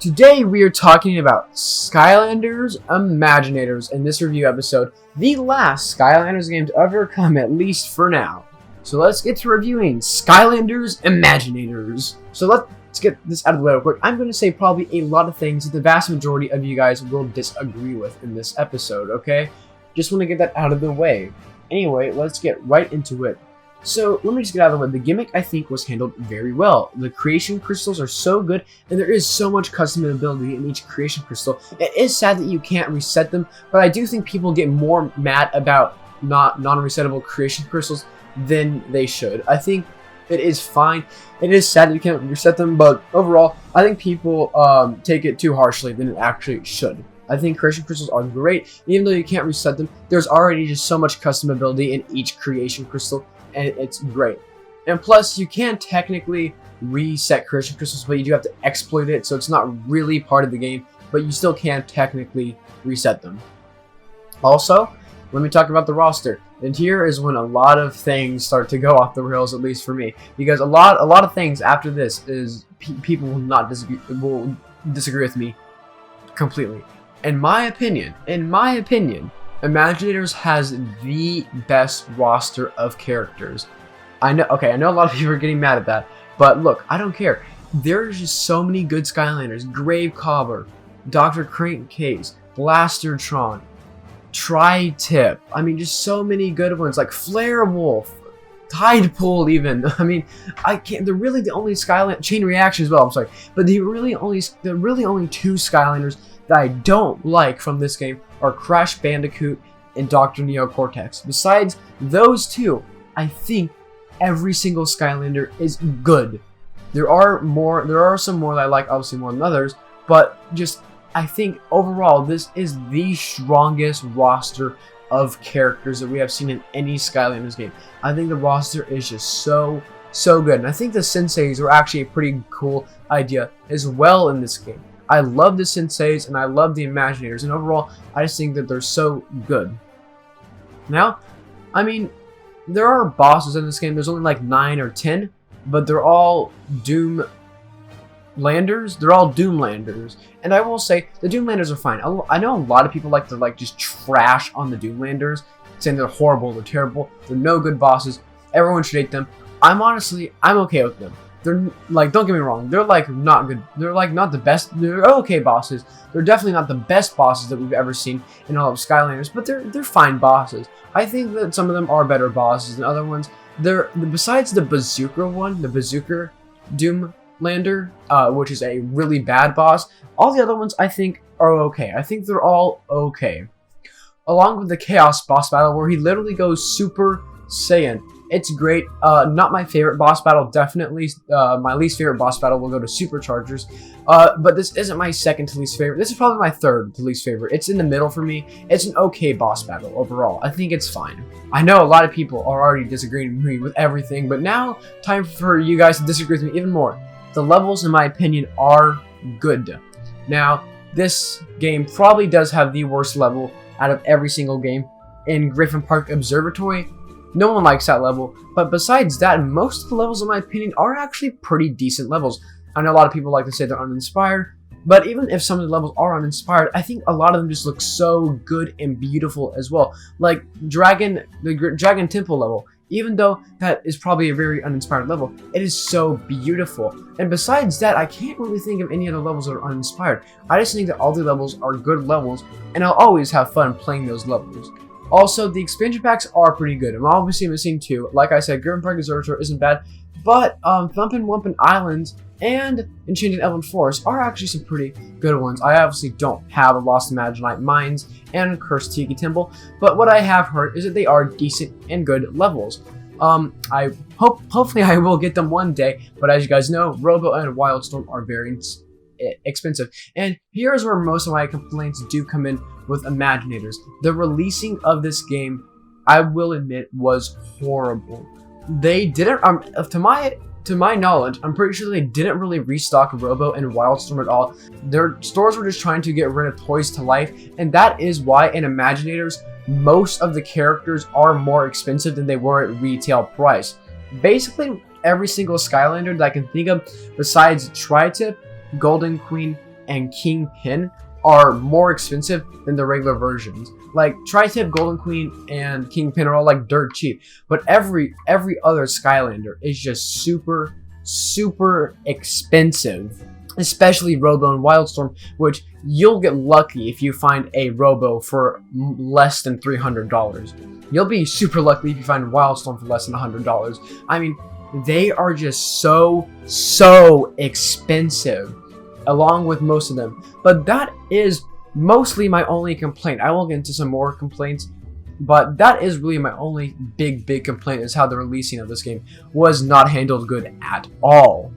Today we are talking about Skylanders Imaginators in this review episode, the last Skylanders game to ever come, at least for now. So let's get to reviewing Skylanders Imaginators. So let's get this out of the way real quick. I'm going to say probably a lot of things that the vast majority of you guys will disagree with in this episode, okay? Just want to get that out of the way. Anyway, let's get right into it. So, let me just get out of the way. The gimmick, I think, was handled very well. The creation crystals are so good, and there is so much customizability in each creation crystal. It is sad that you can't reset them, but I do think people get more mad about non-resettable creation crystals than they should. I think it is fine. It is sad that you can't reset them, but overall, I think people take it too harshly than it actually should. I think creation crystals are great. Even though you can't reset them, there's already just so much customizability in each creation crystal, and it's great. And plus, you can technically reset creation crystals, but you do have to exploit it, so it's not really part of the game, but you still can technically reset them. Also, let me talk about the roster. And here is when a lot of things start to go off the rails, at least for me, because a lot of things after this is people will disagree with me completely. In my opinion, Imaginators has the best roster of characters. I know a lot of people are getting mad at that, but look, I don't care. There's just so many good Skylanders. Grave Cobbler, Dr. Crankcase, Blastertron, Tri-Tip. I mean, just so many good ones, like Flare Wolf, Tidepool even. I mean, they're really the only Skylander, Chain Reaction as well, I'm sorry. But they're really only two Skylanders that I don't like from this game are Crash Bandicoot and Dr. Neocortex. Besides those two, I think every single Skylander is good. There are some more that I like, obviously more than others, but just I think overall this is the strongest roster of characters that we have seen in any Skylanders game. I think the roster is just so good, and I think the senseis were actually a pretty cool idea as well in this game. I love the senseis and I love the Imaginators, and overall, I just think that they're so good. Now, I mean, there are bosses in this game. There's only like 9 or 10, but they're all Doomlanders. They're all Doomlanders, and I will say the Doomlanders are fine. I know a lot of people like to just trash on the Doomlanders, saying they're horrible, they're terrible, they're no good bosses. Everyone should hate them. I'm okay with them. They're like, don't get me wrong, they're like not good. They're like not the best. They're okay bosses. They're definitely not the best bosses that we've ever seen in all of Skylanders, but they're fine bosses. I think that some of them are better bosses than other ones. Besides the Bazooka one, the Bazooka Doomlander, which is a really bad boss. All the other ones I think are okay. I think they're all okay. Along with the Chaos boss battle, where he literally goes Super Saiyan. It's great. Not my favorite boss battle, definitely. My least favorite boss battle will go to Superchargers. But this isn't my second to least favorite. This is probably my third to least favorite. It's in the middle for me. It's an okay boss battle overall. I think it's fine. I know a lot of people are already disagreeing with me with everything, but now time for you guys to disagree with me even more. The levels, in my opinion, are good. Now, this game probably does have the worst level out of every single game. In Griffin Park Observatory, no one likes that level, but besides that, most of the levels, in my opinion, are actually pretty decent levels. I know a lot of people like to say they're uninspired, but even if some of the levels are uninspired, I think a lot of them just look so good and beautiful as well. Like the Dragon Temple level, even though that is probably a very uninspired level, it is so beautiful. And besides that, I can't really think of any other levels that are uninspired. I just think that all the levels are good levels, and I'll always have fun playing those levels. Also, the expansion packs are pretty good. I'm obviously missing 2. Like I said, Griffin Park Observatory isn't bad, but Thumpin' Wumpin' Islands and Enchanted Elven Forest are actually some pretty good ones. I obviously don't have a Lost Imaginite Mines and Cursed Tiki Temple, but what I have heard is that they are decent and good levels. Hopefully I will get them one day, but as you guys know, Robo and Wildstorm are very expensive. And here's where most of my complaints do come in with Imaginators. The releasing of this game, I will admit, was horrible. They didn't, to my knowledge, I'm pretty sure they didn't really restock Robo and Wildstorm at all. Their stores were just trying to get rid of Toys to Life, and that is why in Imaginators, most of the characters are more expensive than they were at retail price. Basically, every single Skylander that I can think of, besides Tri-Tip, Golden Queen, and Kingpin are more expensive than the regular versions. Like Tri-Tip, Golden Queen, and Kingpin are all like dirt cheap, but every other Skylander is just super expensive. Especially Robo and Wildstorm, which you'll get lucky if you find a Robo for less than $300. You'll be super lucky if you find Wildstorm for less than $100. I mean, they are just so expensive, along with most of them. But that is mostly my only complaint. I will get into some more complaints, but that is really my only big complaint, is how the releasing of this game was not handled good at all.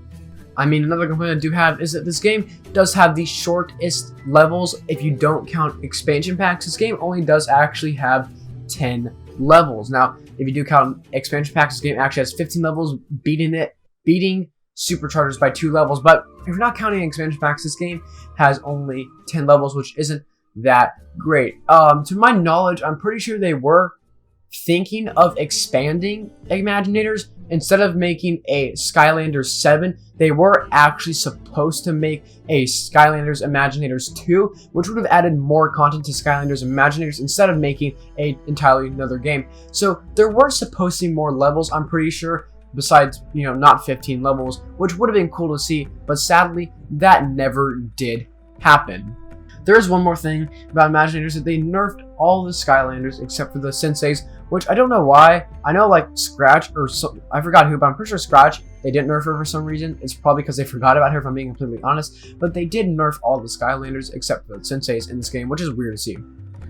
I mean, another complaint I do have is that this game does have the shortest levels if you don't count expansion packs. This game only does actually have 10 levels. Now, if you do count expansion packs, this game actually has 15 levels, beating Superchargers by 2 levels. But if you're not counting expansion packs, this game has only 10 levels, which isn't that great. To my knowledge, I'm pretty sure they were thinking of expanding Imaginators. Instead of making a Skylanders 7, they were actually supposed to make a Skylanders Imaginators 2, which would have added more content to Skylanders Imaginators instead of making a entirely another game. So there were supposed to be more levels, I'm pretty sure, besides, you know, not 15 levels, which would have been cool to see, but sadly, that never did happen. There is one more thing about Imaginators, that they nerfed all the Skylanders except for the Senseis, which I don't know why. I know like Scratch, or I forgot who, but I'm pretty sure Scratch, they didn't nerf her for some reason. It's probably because they forgot about her, if I'm being completely honest. But they did nerf all the Skylanders except for the Senseis in this game, which is weird to see.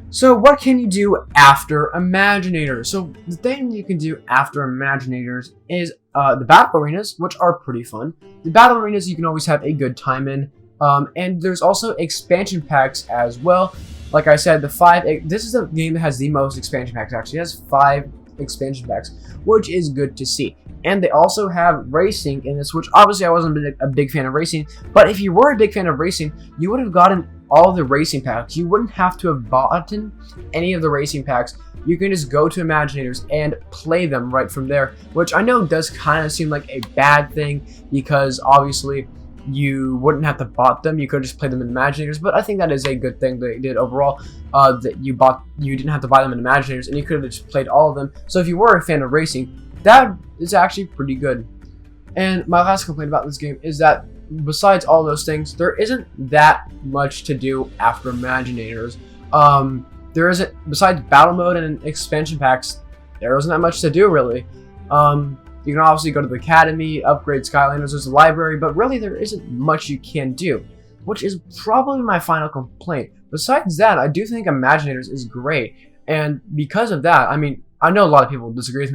So what can you do after Imaginators? So the thing you can do after Imaginators is the battle arenas, which are pretty fun. The battle arenas you can always have a good time in. And there's also expansion packs as well. Like I said, this is the game that has the most expansion packs, actually. It has 5 expansion packs, which is good to see. And they also have racing in this, which obviously I wasn't a big fan of racing, but if you were a big fan of racing, you would have gotten all the racing packs. You wouldn't have to have bought any of the racing packs. You can just go to Imaginators and play them right from there, which I know does kind of seem like a bad thing, because obviously you wouldn't have to bought them. You could just play them in Imaginators, but I think that is a good thing they did overall, that you didn't have to buy them in Imaginators, and you could have just played all of them. So if you were a fan of racing, that is actually pretty good. And my last complaint about this game is that besides all those things, there isn't that much to do after Imaginators. There isn't, besides battle mode and expansion packs, there isn't that much to do really. You can obviously go to the academy, upgrade Skylanders, there's a library, but really there isn't much you can do, which is probably my final complaint. Besides that, I do think Imaginators is great, and because of that, I mean, I know a lot of people disagree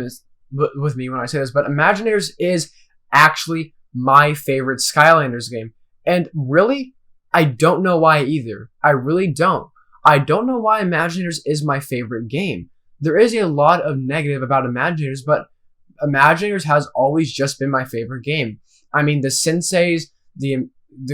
with me when I say this, but Imaginators is actually my favorite Skylanders game, and really, I don't know why either. I really don't. I don't know why Imaginators is my favorite game. There is a lot of negative about Imaginators, but Imaginators has always just been my favorite game. I mean, the Senseis, the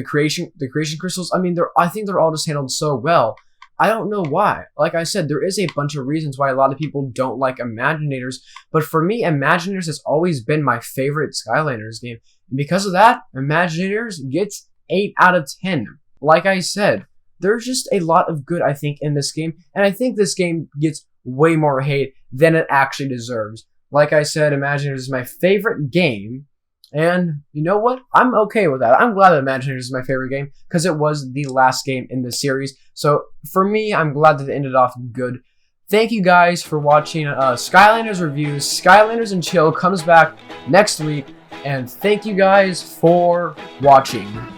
creation crystals, I mean, I think they're all just handled so well. I don't know why. Like I said, there is a bunch of reasons why a lot of people don't like Imaginators, but for me, Imaginators has always been my favorite Skylanders game. And because of that, Imaginators gets 8 out of 10. Like I said, there's just a lot of good, I think, in this game, and I think this game gets way more hate than it actually deserves. Like I said, Imaginators is my favorite game, and you know what? I'm okay with that. I'm glad that Imaginators is my favorite game, because it was the last game in the series. So for me, I'm glad that it ended off good. Thank you guys for watching Skylanders Reviews. Skylanders and Chill comes back next week, and thank you guys for watching.